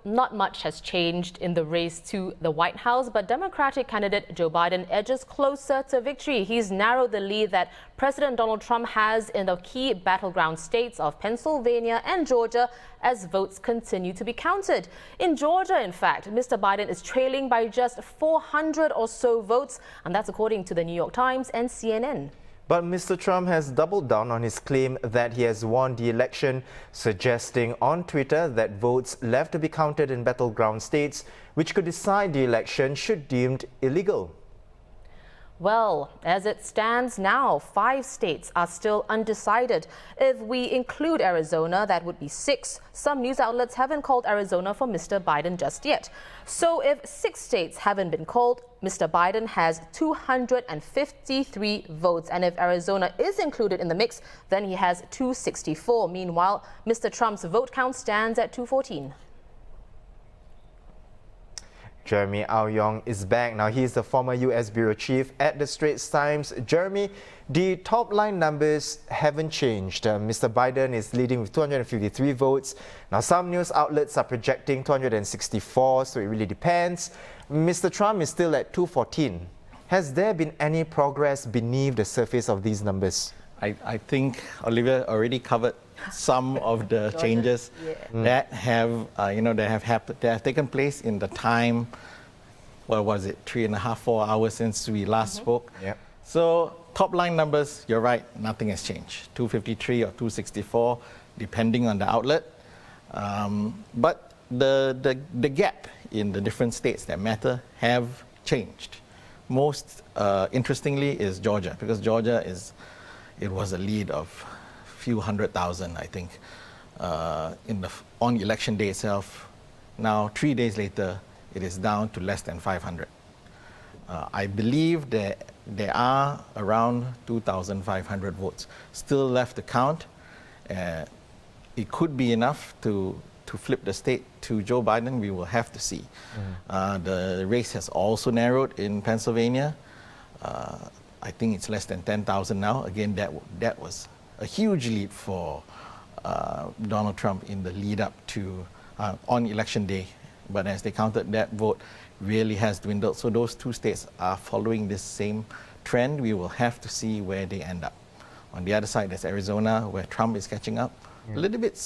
not much has changed in the race to the White House, but Democratic candidate Joe Biden edges closer to victory. He's narrowed the lead that President Donald Trump has in the key battleground states of Pennsylvania and Georgia as votes continue to be counted. In Georgia, in fact, Mr. Biden is trailing by just 400 or so votes, and that's according to the New York Times and CNN. But Mr. Trump has doubled down on his claim that he has won the election, suggesting on Twitter that votes left to be counted in battleground states, which could decide the election, should deemed illegal. Well, as it stands now, 5 states are still undecided. If we include Arizona, that would be 6. Some news outlets haven't called Arizona for Mr. Biden just yet. So if 6 states haven't been called, Mr. Biden has 253 votes. And if Arizona is included in the mix, then he has 264. Meanwhile, Mr. Trump's vote count stands at 214. Jeremy Au Yong is back. Now, he's the former US bureau chief at the Straits Times. Jeremy, the top line numbers haven't changed. Mr. Biden is leading with 253 votes. Now, some news outlets are projecting 264, so it really depends. Mr. Trump is still at 214. Has there been any progress beneath the surface of these numbers? I think Olivia already covered some of the changes that have, that have taken place in the time. What was it? 3.5, 4 hours since we last spoke. Yep. So top line numbers, you're right. Nothing has changed. 253 or 264, depending on the outlet. But the gap in the different states that matter have changed. Most interestingly is Georgia, because Georgia it was a lead of few 100,000, I think, on election day itself. Now, 3 days later, it is down to less than 500. I believe that there are around 2,500 votes still left to count. It could be enough to flip the state to Joe Biden. We will have to see. The race has also narrowed in Pennsylvania. I think it's less than 10,000 now. Again, that was a huge lead for Donald Trump in the lead up to on election day. But as they counted, that vote really has dwindled. So those 2 states are following this same trend. We will have to see where they end up. On the other side, there's Arizona, where Trump is catching up. A little bit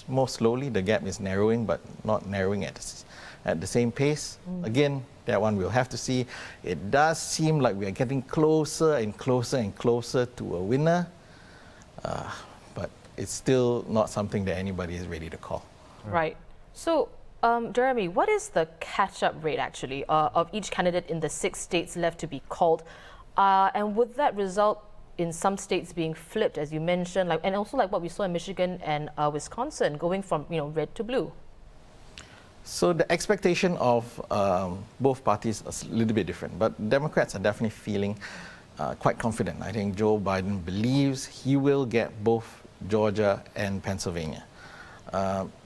more slowly. The gap is narrowing, but not narrowing at the same pace. Again, that one we'll have to see. It does seem like we are getting closer and closer and closer to a winner. But it's still not something that anybody is ready to call. Right. So, Jeremy, what is the catch-up rate, actually, of each candidate in the 6 states left to be called? And would that result in some states being flipped, as you mentioned, and also like what we saw in Michigan and Wisconsin, going from red to blue? So the expectation of both parties is a little bit different, but Democrats are definitely feeling quite confident. I think Joe Biden believes he will get both Georgia and Pennsylvania.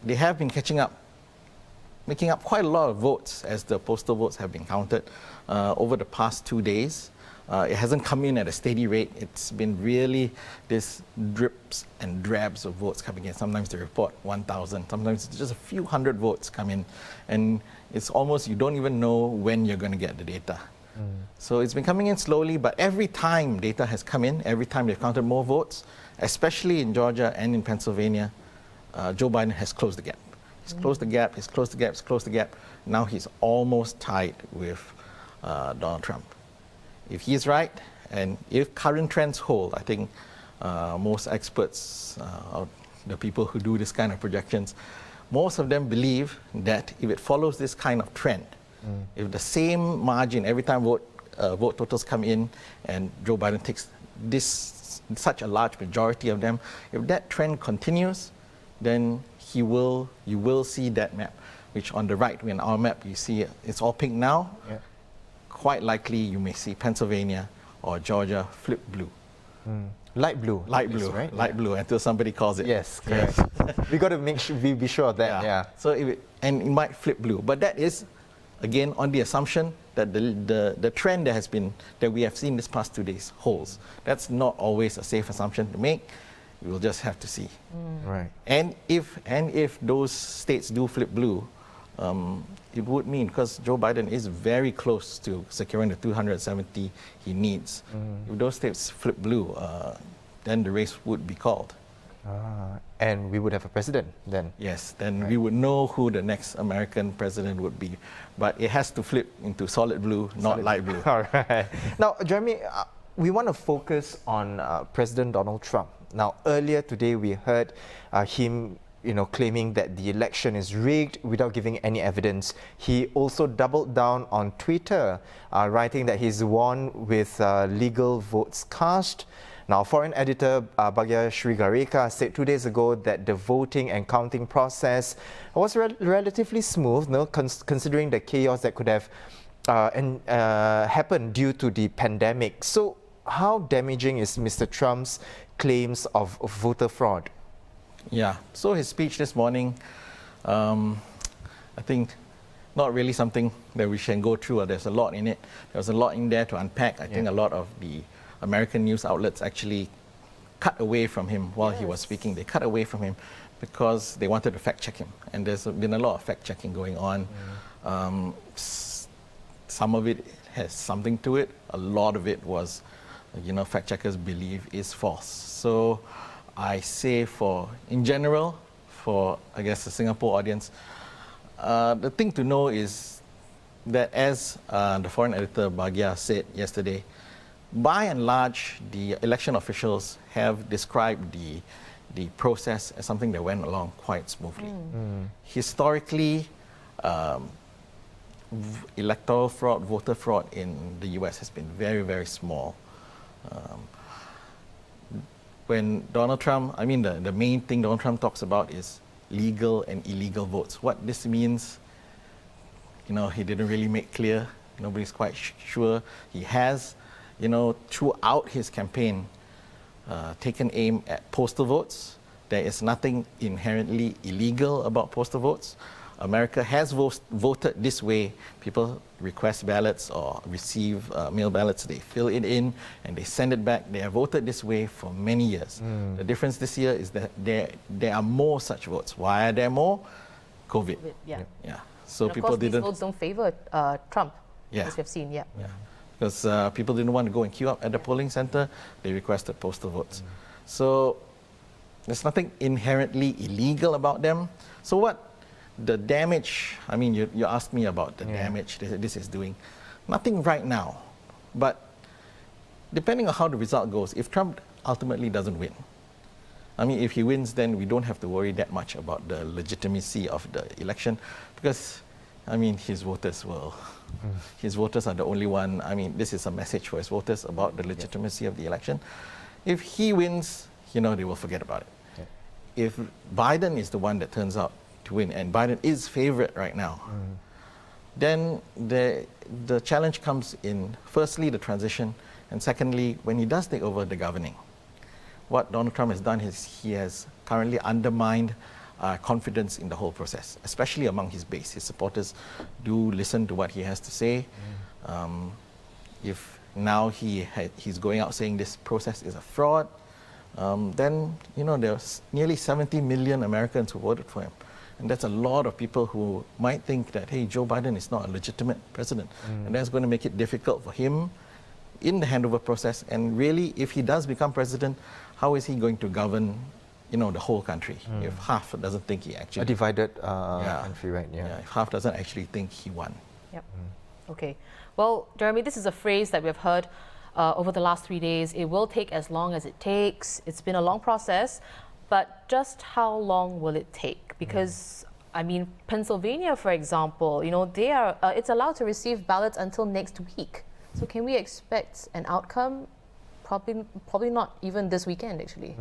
They have been making up quite a lot of votes as the postal votes have been counted over the past 2 days. It hasn't come in at a steady rate. It's been really this drips and drabs of votes coming in. Sometimes they report 1,000, sometimes it's just a few hundred votes come in. And it's almost, you don't even know when you're going to get the data. So it's been coming in slowly, but every time data has come in, every time they've counted more votes, especially in Georgia and in Pennsylvania, Joe Biden has closed the gap. He's closed the gap, he's closed the gap, he's closed the gap. Now he's almost tied with Donald Trump. If he's right, and if current trends hold, I think most experts, the people who do this kind of projections, most of them believe that if it follows this kind of trend, if the same margin every time vote totals come in and Joe Biden takes such a large majority of them, if that trend continues, then you will see that map, which on the right, in our map, you see it's all pink now. Yeah. Quite likely you may see Pennsylvania or Georgia flip blue. Light blue. Light blue, right? Light blue, until somebody calls it. Yes, correct. We got to be sure of that, yeah. So it might flip blue, but that is, again, on the assumption that the trend that we have seen this past 2 days holds. That's not always a safe assumption to make. We will just have to see. Right. And if those states do flip blue, it would mean, because Joe Biden is very close to securing the 270 he needs. If those states flip blue, then the race would be called. And we would have a president then. Yes, then we would know who the next American president would be. But it has to flip into solid blue, not light blue. All right. Now, Jeremy, we want to focus on President Donald Trump. Now, earlier today we heard him claiming that the election is rigged without giving any evidence. He also doubled down on Twitter, writing that he's won with legal votes cast. Now, foreign editor Bhagya Srigareka said 2 days ago that the voting and counting process was relatively smooth, considering the chaos that could have happened due to the pandemic. So, how damaging is Mr. Trump's claims of voter fraud? Yeah, so his speech this morning, I think not really something that we can go through. There's a lot in it. There's a lot in there to unpack. I think a lot of the American news outlets actually cut away from him while he was speaking. They cut away from him because they wanted to fact check him. And there's been a lot of fact checking going on. Some of it has something to it. A lot of it was, fact checkers believe is false. So I say in general, for I guess the Singapore audience, the thing to know is that as the foreign editor Bhagya said yesterday, by and large, the election officials have described the process as something that went along quite smoothly. Historically, electoral fraud, voter fraud in the US has been very, very small. When Donald Trump, the main thing Donald Trump talks about is legal and illegal votes. What this means, he didn't really make clear. Nobody's quite sure. He has, throughout his campaign, taken aim at postal votes. There is nothing inherently illegal about postal votes. America has voted this way. People request ballots or receive mail ballots. They fill it in and they send it back. They have voted this way for many years. The difference this year is that there are more such votes. Why are there more? COVID. Yeah. So and of people course, didn't. These votes don't favor Trump, as we've seen. Because people didn't want to go and queue up at the polling center. They requested postal votes. So there's nothing inherently illegal about them. So what? The damage, you asked me about the damage this is doing. Nothing right now, but depending on how the result goes, if Trump ultimately doesn't win, if he wins, then we don't have to worry that much about the legitimacy of the election, because, his voters will, his voters are the only one, this is a message for his voters about the legitimacy of the election. If he wins, they will forget about it. If Biden is the one that turns out to win, and Biden is favorite right now, then the challenge comes in, firstly, the transition, and secondly, when he does take over the governing. What Donald Trump has done is he has currently undermined confidence in the whole process, especially among his base. His supporters do listen to what he has to say. If now he's going out saying this process is a fraud, then there's nearly 70 million Americans who voted for him. And that's a lot of people who might think that, hey, Joe Biden is not a legitimate president. And that's going to make it difficult for him in the handover process. And really, if he does become president, how is he going to govern, the whole country? If half doesn't think he actually... A divided country, right? If half doesn't actually think he won. Yep. Okay. Well, Jeremy, this is a phrase that we've heard over the last 3 days. It will take as long as it takes. It's been a long process. But just how long will it take? Because, Pennsylvania, for example, they are, it's allowed to receive ballots until next week. So can we expect an outcome? Probably not even this weekend, actually.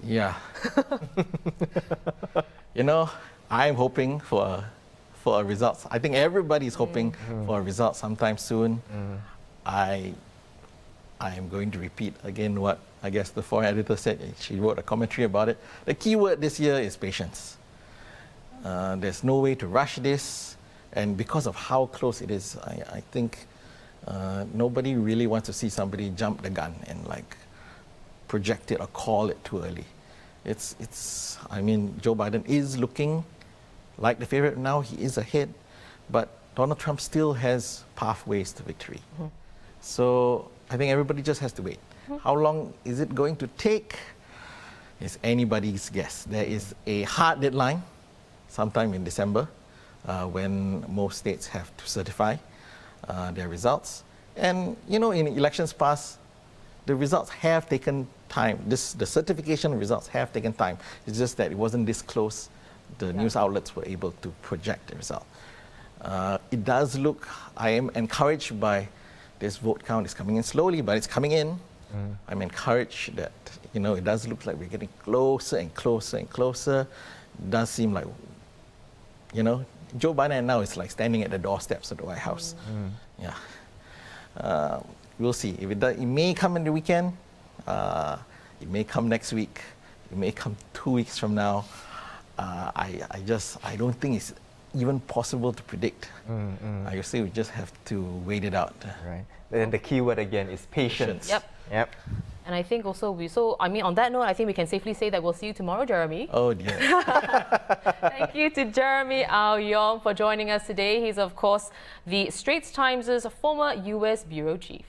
Yeah. I'm hoping for a result. I think everybody's hoping for a result sometime soon. I am going to repeat again what I guess the foreign editor said. She wrote a commentary about it. The key word this year is patience. There's no way to rush this, and because of how close it is, I think nobody really wants to see somebody jump the gun and project it or call it too early. Joe Biden is looking like the favorite now, he is ahead, but Donald Trump still has pathways to victory. So I think everybody just has to wait. How long is it going to take? It's anybody's guess. There is a hard deadline, sometime in December, when most states have to certify their results. And you know, in elections past, the results have taken time. The certification results have taken time. It's just that it wasn't this close. The news outlets were able to project the result. It does look, I am encouraged by this vote count. It's coming in slowly, but it's coming in. I'm encouraged that, you know, it does look like we're getting closer and closer and closer. It does seem like, you know, Joe Biden now is like standing at the doorsteps of the White House. Yeah. We'll see. If it may come in the weekend. It may come next week. It may come 2 weeks from now. I don't think it's even possible to predict. I say we just have to wait it out. Right. Then the key word again is patience. Yep. And I think also on that note, I think we can safely say that we'll see you tomorrow, Jeremy. Oh dear. Thank you to Jeremy Au Yong for joining us today. He's, of course, the Straits Times' former US bureau chief.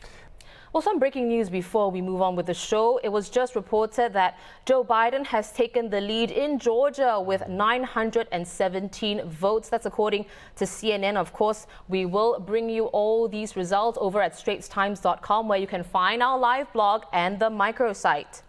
Well, some breaking news before we move on with the show. It was just reported that Joe Biden has taken the lead in Georgia with 917 votes. That's according to CNN. Of course, we will bring you all these results over at straitstimes.com, where you can find our live blog and the microsite.